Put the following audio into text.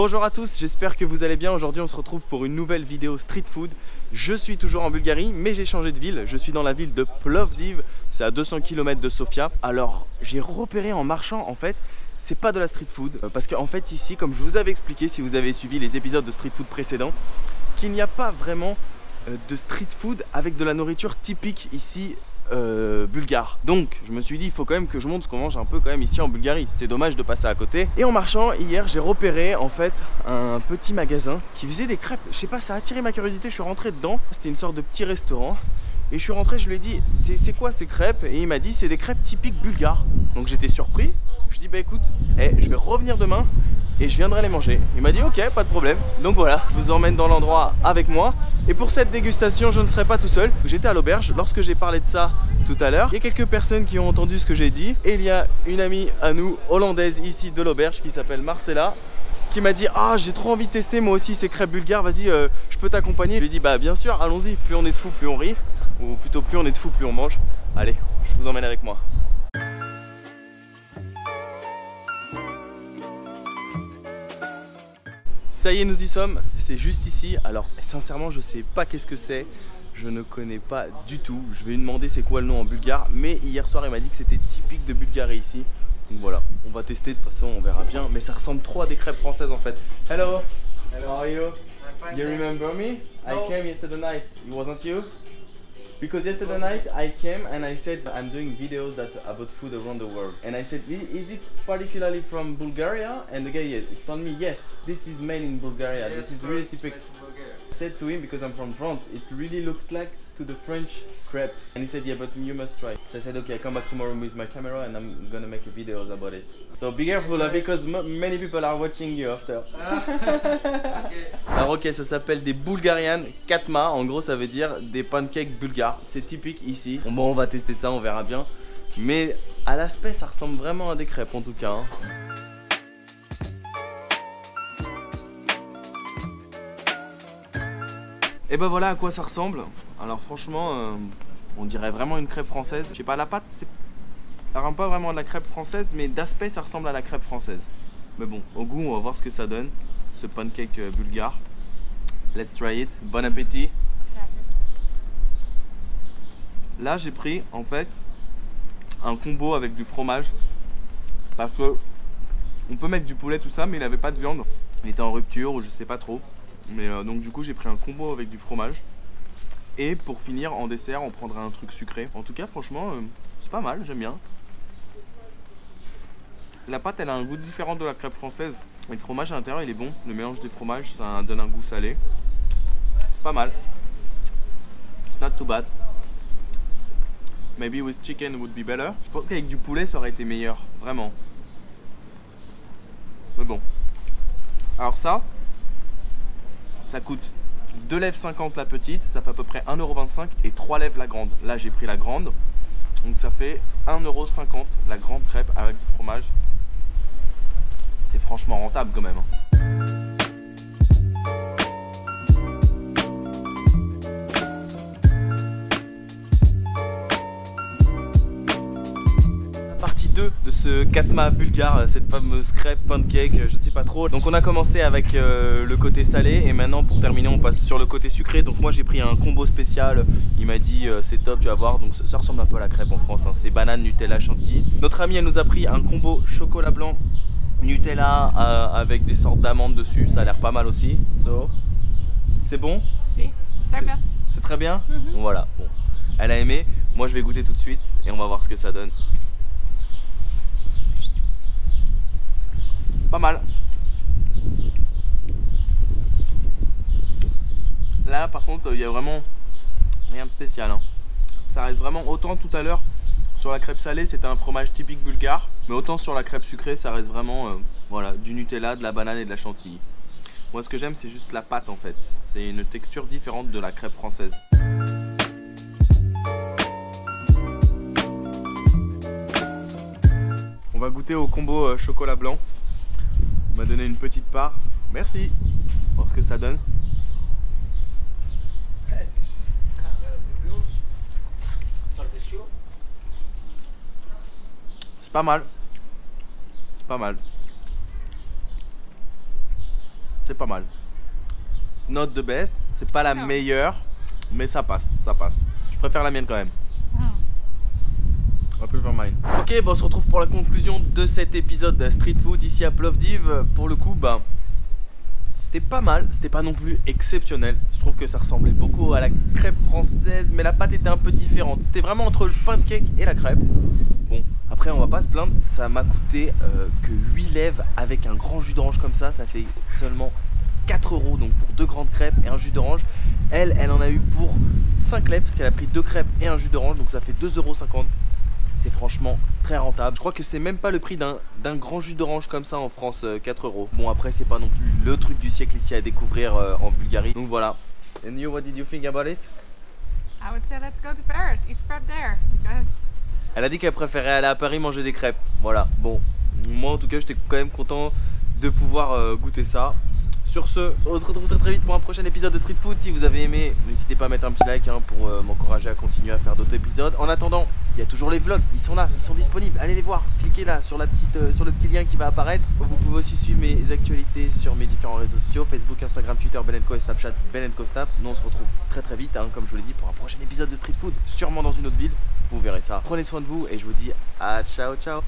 Bonjour à tous, j'espère que vous allez bien. Aujourd'hui on se retrouve pour une nouvelle vidéo street food. Je suis toujours en Bulgarie mais j'ai changé de ville. Je suis dans la ville de Plovdiv, c'est à 200 km de Sofia. Alors j'ai repéré en marchant en fait, c'est pas de la street food. Parce qu'en fait ici, comme je vous avais expliqué si vous avez suivi les épisodes de street food précédents, qu'il n'y a pas vraiment de street food avec de la nourriture typique ici bulgare. Donc je me suis dit il faut quand même que je montre ce qu'on mange un peu quand même ici en Bulgarie. C'est dommage de passer à côté. Et en marchant hier j'ai repéré en fait un petit magasin qui faisait des crêpes. Je sais pas, ça a attiré ma curiosité, je suis rentré dedans. C'était une sorte de petit restaurant. Et je suis rentré, je lui ai dit c'est quoi ces crêpes? Et il m'a dit c'est des crêpes typiques bulgares. Donc j'étais surpris. Je dis bah écoute, je vais revenir demain et je viendrai les manger. Il m'a dit ok, pas de problème. Donc voilà, je vous emmène dans l'endroit avec moi. Et pour cette dégustation, je ne serai pas tout seul. J'étais à l'auberge lorsque j'ai parlé de ça tout à l'heure. Il y a quelques personnes qui ont entendu ce que j'ai dit. Et il y a une amie à nous, hollandaise ici de l'auberge, qui s'appelle Marcella, qui m'a dit ah j'ai trop envie de tester moi aussi ces crêpes bulgares, vas-y je peux t'accompagner. Je lui ai dit bah bien sûr, allons-y, plus on est de fous plus on rit. Ou plutôt plus on est de fous plus on mange. Allez, je vous emmène avec moi. Ça y est, nous y sommes, c'est juste ici. Alors sincèrement je sais pas qu'est-ce que c'est, je ne connais pas du tout. Je vais lui demander c'est quoi le nom en bulgare, mais hier soir il m'a dit que c'était typique de Bulgarie ici. Donc voilà, on va tester, de toute façon on verra bien, mais ça ressemble trop à des crêpes françaises en fait. Hello, how are you? You remember me? I came yesterday night, it wasn't you? Because yesterday night I came and I said I'm doing videos about food around the world. And I said, is it particularly from Bulgaria? And the guy he told me, yes, this is made in Bulgaria. Yes, this is really typical. I said to him, because I'm from France, it really looks like to the French crepe. And he said, yeah, but you must try. So I said, okay, I come back tomorrow with my camera and I'm gonna make videos about it. So be careful because many people are watching you after. Okay. Alors ok, ça s'appelle des Bulgarian katma. En gros, ça veut dire des pancakes bulgares. C'est typique ici. Bon, on va tester ça, on verra bien. Mais à l'aspect, ça ressemble vraiment à des crêpes en tout cas. Et ben voilà à quoi ça ressemble. Alors franchement, on dirait vraiment une crêpe française. Je sais pas, la pâte, ça rend pas vraiment de la crêpe française, mais d'aspect, ça ressemble à la crêpe française. Mais bon, au goût, on va voir ce que ça donne, ce pancake bulgare. Let's try it. Bon appétit. Là, j'ai pris en fait un combo avec du fromage, parce que on peut mettre du poulet tout ça, mais il avait pas de viande. Il était en rupture ou je sais pas trop. Mais donc du coup j'ai pris un combo avec du fromage. Et pour finir en dessert on prendra un truc sucré. En tout cas franchement c'est pas mal, j'aime bien. La pâte elle a un goût différent de la crêpe française. Mais le fromage à l'intérieur il est bon. Le mélange des fromages ça donne un goût salé. C'est pas mal. It's not too bad. Maybe with chicken would be better. Je pense qu'avec du poulet ça aurait été meilleur. Vraiment. Mais bon. Alors ça coûte 2,50 lèvres la petite, ça fait à peu près 1,25 € et 3 lèvres la grande. Là j'ai pris la grande, donc ça fait 1,50 € la grande crêpe avec du fromage. C'est franchement rentable quand même. De ce katma bulgare, cette fameuse crêpe pancake, je sais pas trop. Donc on a commencé avec le côté salé et maintenant pour terminer on passe sur le côté sucré. Donc moi j'ai pris un combo spécial, il m'a dit c'est top, tu vas voir. Donc ça ressemble un peu à la crêpe en France, hein. C'est banane, Nutella, chantilly. Notre amie elle nous a pris un combo chocolat blanc, Nutella avec des sortes d'amandes dessus, ça a l'air pas mal aussi. So, c'est bon? Si, très bien. C'est très bien. Donc voilà, bon. Elle a aimé, moi je vais goûter tout de suite et on va voir ce que ça donne. Pas mal. Là par contre il y a vraiment rien de spécial, hein. Ça reste vraiment autant tout à l'heure sur la crêpe salée c'était un fromage typique bulgare, mais autant sur la crêpe sucrée ça reste vraiment voilà, du Nutella, de la banane et de la chantilly. Moi ce que j'aime c'est juste la pâte en fait. C'est une texture différente de la crêpe française. On va goûter au combo chocolat blanc. On m'a donné une petite part. Merci. Voir ce que ça donne. C'est pas mal. C'est pas mal. c'est pas mal. Not the best, c'est pas la meilleure, mais ça passe, ça passe. Je préfère la mienne quand même. I prefer mine. Ok, bon, on se retrouve pour la conclusion de cet épisode Street Food ici à Plovdiv. Pour le coup, bah, c'était pas mal, c'était pas non plus exceptionnel. Je trouve que ça ressemblait beaucoup à la crêpe française, mais la pâte était un peu différente. C'était vraiment entre le pancake et la crêpe. Bon, après on va pas se plaindre, ça m'a coûté que 8 lèvres avec un grand jus d'orange comme ça fait seulement 4 €, donc pour 2 grandes crêpes et un jus d'orange. Elle en a eu pour 5 lèvres parce qu'elle a pris 2 crêpes et un jus d'orange, donc ça fait 2,50 €. C'est franchement très rentable. Je crois que c'est même pas le prix d'un grand jus d'orange comme ça en France, 4 €. Bon, après c'est pas non plus le truc du siècle ici à découvrir en Bulgarie. Donc voilà. And you, what did you think about it? I would say let's go to Paris, eat crêpe there, because... Elle a dit qu'elle préférait aller à Paris manger des crêpes. Voilà, bon. Moi en tout cas j'étais quand même content de pouvoir goûter ça. Sur ce, on se retrouve très vite pour un prochain épisode de Street Food. Si vous avez aimé, n'hésitez pas à mettre un petit like pour m'encourager à continuer à faire d'autres épisodes. En attendant, il y a toujours les vlogs, ils sont là, ils sont disponibles. Allez les voir, cliquez là sur, sur le petit lien qui va apparaître. Vous pouvez aussi suivre mes actualités sur mes différents réseaux sociaux, Facebook, Instagram, Twitter, Belenco et Snapchat, Belenco Snap. Nous on se retrouve très vite, comme je vous l'ai dit, pour un prochain épisode de Street Food, sûrement dans une autre ville. Vous verrez ça. Prenez soin de vous et je vous dis à ciao ciao.